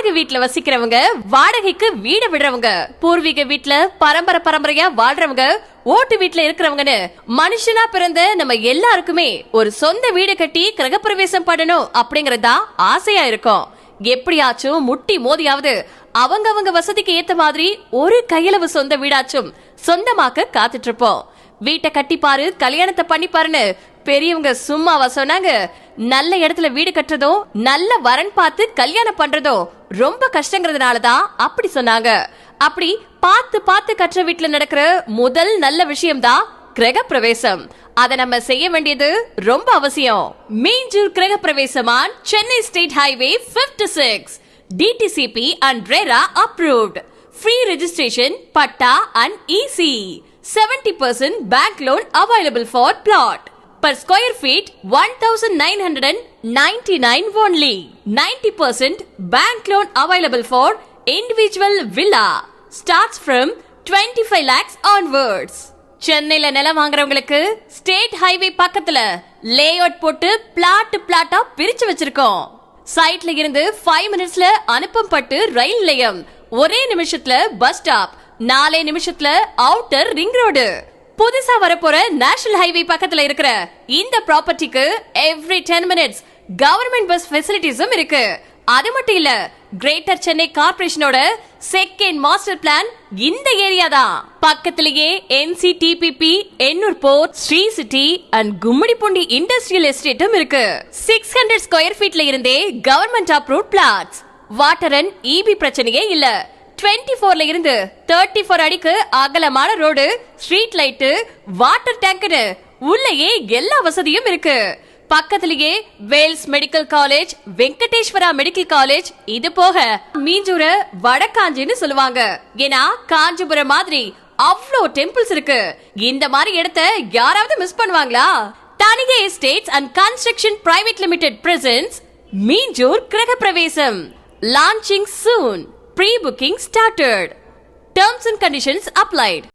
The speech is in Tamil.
வாடகை வீட்டுல வசிக்கிறவங்க, வாடகைக்கு வீடு விடுறவங்க, பூர்வீக வீட்டுல பரம்பரையா வாழ்றவங்க, ஓட்டு வீட்டுல இருக்கிறவங்கன்னு மனுஷனா பிறந்த நம்ம எல்லாருக்குமே ஒரு சொந்த வீடு கட்டி கிரகப்பிரவேசம் பண்ணணும் அப்படிங்கறதா ஆசையா இருக்கும். எப்படியாச்சும் முட்டி மோதியாவது அவங்க வசதிக்கு ஏத்த மாதிரி ஒரு கையளவு சொந்த வீடாச்சும் சொந்தமாக்க காத்துட்டு இருப்போம். வீட்டை கட்டி பாரு, கல்யாணத்தை பண்ணி பாருன்னு பெரியவங்க சும்மாவா சொன்னாங்க? நல்ல இடத்துல வீடு கட்டுறதும் நல்ல வரன் பார்த்து கல்யாணம் பண்றதும் ரொம்ப கஷ்டங்கிறதுனாலதான் அப்படி சொன்னாங்க. அப்படி பார்த்து கட்டுற வீட்டுல நடக்கிற முதல் நல்ல விஷயம்தான் கிரகப்பிரவேசம். அத நம்ம செய்ய வேண்டியது ரொம்ப அவசியம். மீஞ்சூர் கிரகப்பிரவேசமான் Chennai state highway 56, DTCP and RERA approved. Free registration, patta and EC. 70% bank loan available for plot. Per square feet 1999 only. 90% bank loan available for individual villa. Starts from 25 lakhs onwards. சென்னையில நிலம் வாங்குறவங்களுக்கு ஸ்டேட் ஹைவே பக்கத்துல லேஅவுட் போட்டு பிளாட்டா பிரிச்சு வச்சிருக்கோம். சைட்ல இருந்து 5 மினிட்ஸ்ல அனுப்பப்பட்டு ரயில் நிலையம், ஒரே நிமிஷத்துல பஸ் ஸ்டாப், 4 நிமிஷத்துல அவுட்டர் ரிங் ரோடு. புதுசா வரப்போற நேஷனல் ஹைவே பக்கத்துல இருக்கிற இந்த ப்ராப்பர்ட்டிக்கு எவ்ரி 10 மினிட்ஸ் கவர்மெண்ட் பஸ் ஃபெசிலிட்டிஸும் இருக்கு. அது மட்டும் இல்ல, கிரேட்டர் சென்னை கார்ப்பரேஷனோட செகண்ட் மாஸ்டர் பிளான் இந்த ஏரியா தான். பக்கத்திலேயே NCTPP, Ennore port, Sri city and Gummidipoondi industrial எஸ்டேட்டும் இருக்கு. 600 ஸ்கொயர் ஃபீட்ல இருந்தே government approved plots. Water and EB பிரச்சனையே இல்ல. 24ல இருந்து 34 அடிக்கு அகலமான ரோடு, ஸ்ட்ரீட் லைட், வாட்டர் டேங்க்னு உள்ளேயே எல்லா வசதியும் இருக்கு. பக்கத்திலேயே Vels medical college, Venkateswara medical college, இது போக மீஞ்சூர வடகாஞ்சின்னு சொல்லுவாங்க. ஏன்னா காஞ்சிபுரம் மாதிரி அவ்வளோ டெம்பிள்ஸ் இருக்கு. இந்த மாதிரி இடத்த யாராவது மிஸ் பண்ணுவாங்களா? Thanigai estates and construction private limited presents Minjur கிரகப்பிரவேசம். Launching soon. Pre-booking started. Terms and conditions applied.